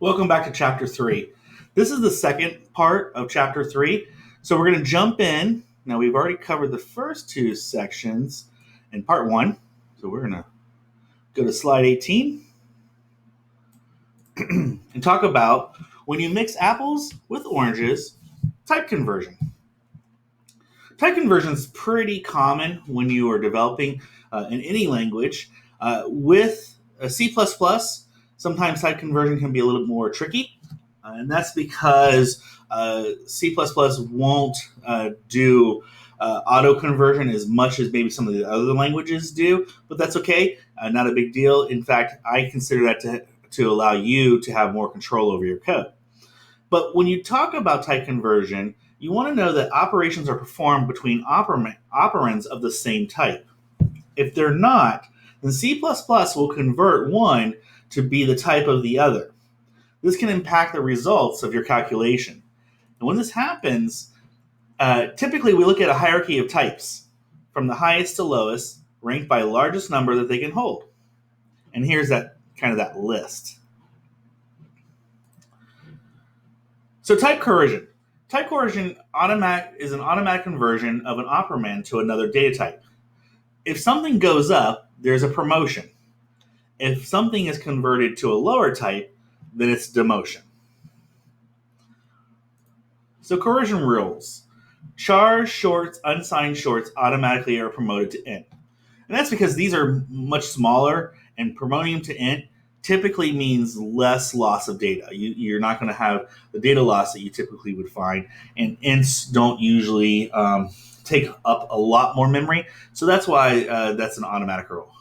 Welcome back to Chapter 3. This is the second part of Chapter 3. So we're going to jump in. Now, we've already covered the first two sections in Part 1. So we're going to go to slide 18 and talk about when you mix apples with oranges, type conversion. Type conversion is pretty common when you are developing in any language. With C++, sometimes type conversion can be a little more tricky, and that's because C++ won't do auto conversion as much as maybe some of the other languages do, but that's okay. Not a big deal. In fact, I consider that to allow you to have more control over your code. But when you talk about type conversion, you want to know that operations are performed between operands of the same type. If they're not, then C++ will convert one to be the type of the other. This can impact the results of your calculation. And when this happens, typically we look at a hierarchy of types from the highest to lowest, ranked by largest number that they can hold. And here's that list. So type coercion. Type coercion is an automatic conversion of an operand to another data type. If something goes up, there's a promotion. If something is converted to a lower type, then it's demotion. So coercion rules. Chars, shorts, unsigned shorts automatically are promoted to int. And that's because these are much smaller, and promoting them to int typically means less loss of data. You're not going to have the data loss that you typically would find, and ints don't usually take up a lot more memory, so that's why that's an automatic rule.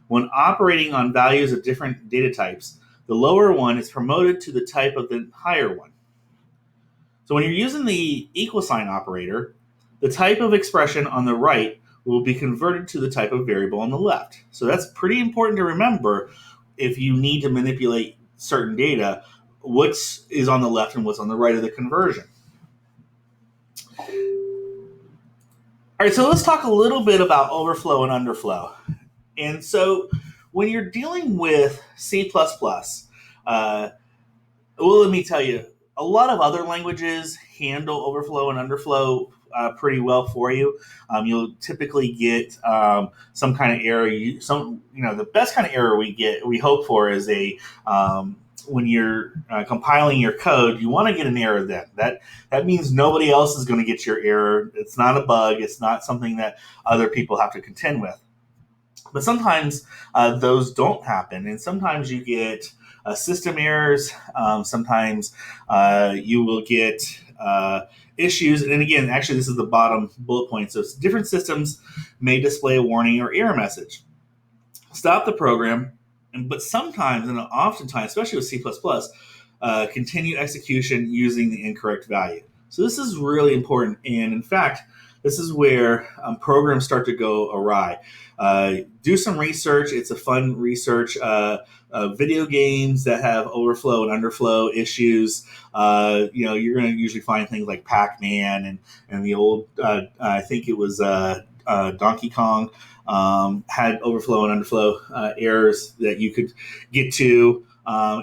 When operating on values of different data types, the lower one is promoted to the type of the higher one. So when you're using the equal sign operator, the type of expression on the right will be converted to the type of variable on the left. So that's pretty important to remember if you need to manipulate certain data, what is on the left and what's on the right of the conversion. All right, so let's talk a little bit about overflow and underflow. And so when you're dealing with C++, let me tell you, a lot of other languages handle overflow and underflow pretty well for you. You'll typically get some kind of error. The best kind of error we hope for is when you're compiling your code, you want to get an error then. That means nobody else is going to get your error. It's not a bug. It's not something that other people have to contend with. But sometimes those don't happen, and sometimes you get system errors. Sometimes you will get issues. And again, actually, this is the bottom bullet point. So different systems may display a warning or error message. Stop the program, but sometimes, and oftentimes, especially with C++, continue execution using the incorrect value. So this is really important. And in fact, this is where programs start to go awry. Do some research. It's a fun research. Video games that have overflow and underflow issues. You're going to usually find things like Pac-Man and the old, I think it was Donkey Kong, had overflow and underflow errors that you could get to.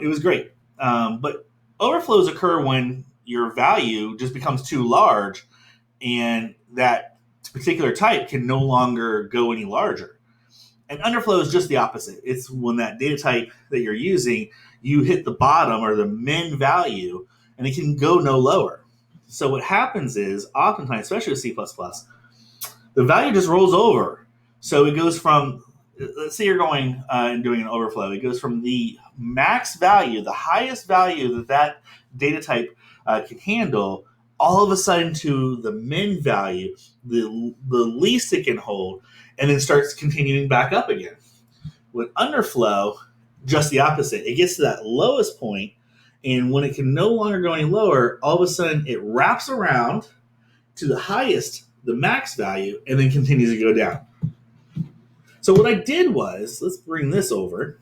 It was great. But overflows occur when your value just becomes too large, and that particular type can no longer go any larger. And underflow is just the opposite. It's when that data type that you're using, you hit the bottom or the min value, and it can go no lower. So what happens is, oftentimes, especially with C++, the value just rolls over. So it goes from, let's say you're going and doing an overflow, it goes from the max value, the highest value that data type can handle, all of a sudden to the min value, the least it can hold, and then starts continuing back up again. With underflow, just the opposite. It gets to that lowest point, and when it can no longer go any lower, all of a sudden it wraps around to the highest, the max value, and then continues to go down. So what I did was, let's bring this over.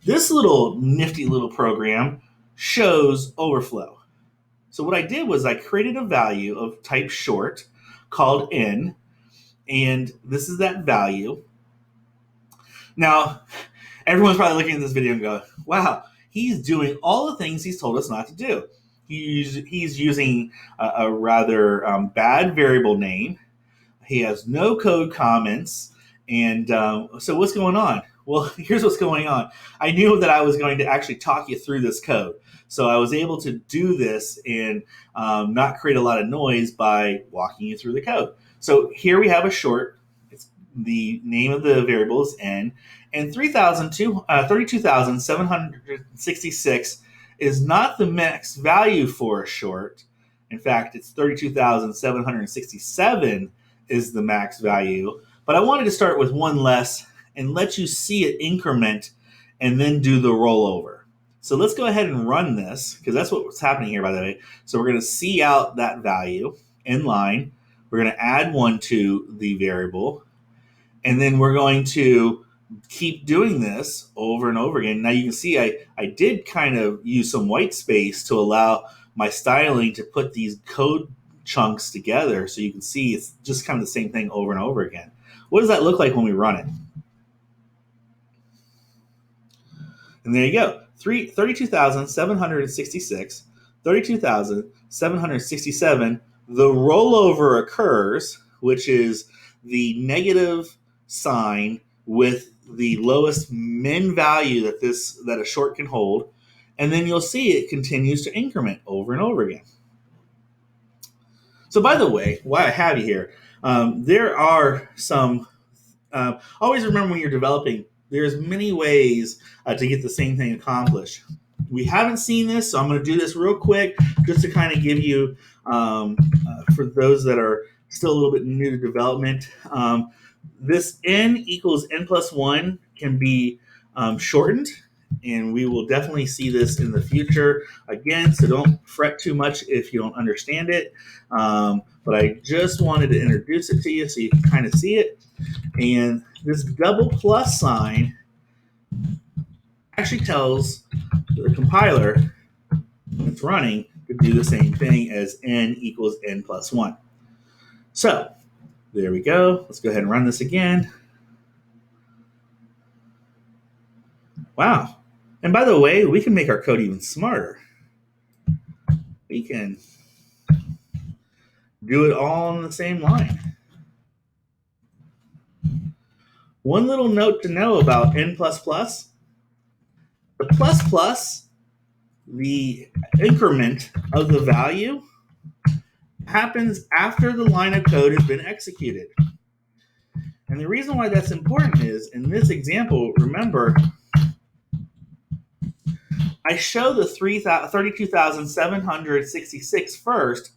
This little nifty little program shows overflow. So what I did was I created a value of type short called n, and this is that value. Now, everyone's probably looking at this video and go, wow, He's doing all the things he's told us not to do. He's using a rather bad variable name. He has no code comments. And so what's going on? Well, here's what's going on. I knew that I was going to actually talk you through this code. So I was able to do this and not create a lot of noise by walking you through the code. So here we have a short. It's the name of the variable is n. And 32,766 is not the max value for a short. In fact, it's 32,767 is the max value. But I wanted to start with one less and let you see it increment and then do the rollover. So let's go ahead and run this, because that's what's happening here, by the way. So we're going to see out that value in line. We're going to add 1 to the variable. And then we're going to keep doing this over and over again. Now you can see I did kind of use some white space to allow my styling to put these code chunks together, so you can see it's just kind of the same thing over and over again. What does that look like when we run it? And there you go. 32,766, 32,767. The rollover occurs, which is the negative sign with the lowest min value that a short can hold. And then you'll see it continues to increment over and over again. So by the way, why I have you here, there are some, always remember when you're developing, there's many ways to get the same thing accomplished. We haven't seen this, so I'm going to do this real quick just to kind of give you, for those that are still a little bit new to development, this n equals n plus 1 can be shortened, and we will definitely see this in the future again, so don't fret too much if you don't understand it. But I just wanted to introduce it to you so you can kind of see it. And this double plus sign actually tells the compiler that's running to do the same thing as n equals n plus 1. So there we go. Let's go ahead and run this again. Wow. And by the way, we can make our code even smarter. We can do it all on the same line. One little note to know about n++. The plus, the increment of the value, happens after the line of code has been executed. And the reason why that's important is, in this example, remember, I show the 32,766 first,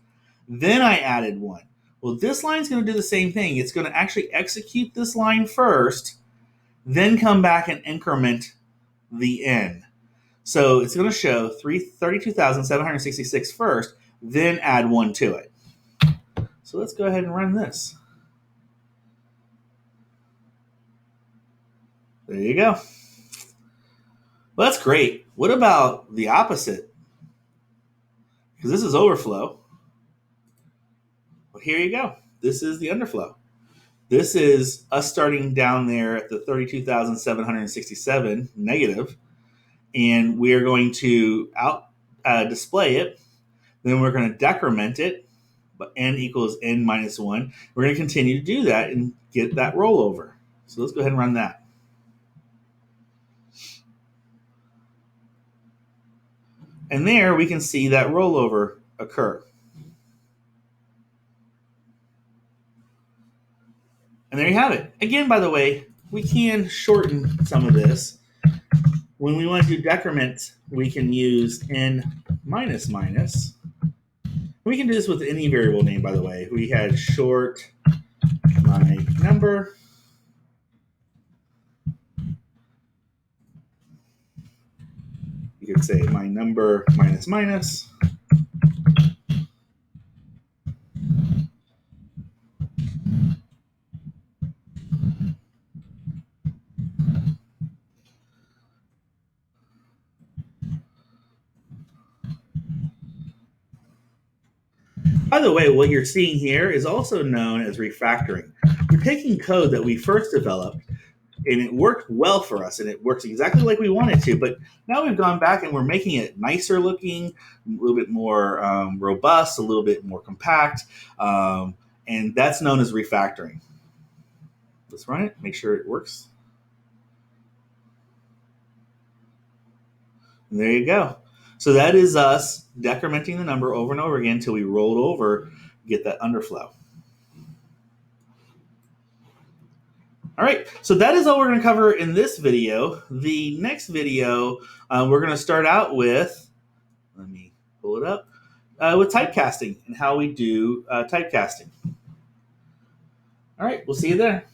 then I added 1. Well, this line is going to do the same thing. It's going to actually execute this line first, then come back and increment the n. So it's going to show 32,766 first, then add 1 to it. So let's go ahead and run this. There you go. Well, that's great. What about the opposite? Because this is overflow. Well, here you go. This is the underflow. This is us starting down there at the 32,767 negative, and we are going to display it. Then we're going to decrement it, but n equals n minus 1. We're going to continue to do that and get that rollover. So let's go ahead and run that. And there we can see that rollover occur. And there you have it. Again, by the way, we can shorten some of this. When we want to do decrement, we can use n minus minus. We can do this with any variable name, by the way. We had short my number. You could say my number minus minus. By the way, what you're seeing here is also known as refactoring. You're taking code that we first developed, and it worked well for us, and it works exactly like we wanted to. But now we've gone back and we're making it nicer looking, a little bit more robust, a little bit more compact, and that's known as refactoring. Let's run it, make sure it works. And there you go. So that is us decrementing the number over and over again until we roll it over, get that underflow. All right, so that is all we're going to cover in this video. The next video, we're going to start out with, let me pull it up, with typecasting and how we do typecasting. All right, we'll see you there.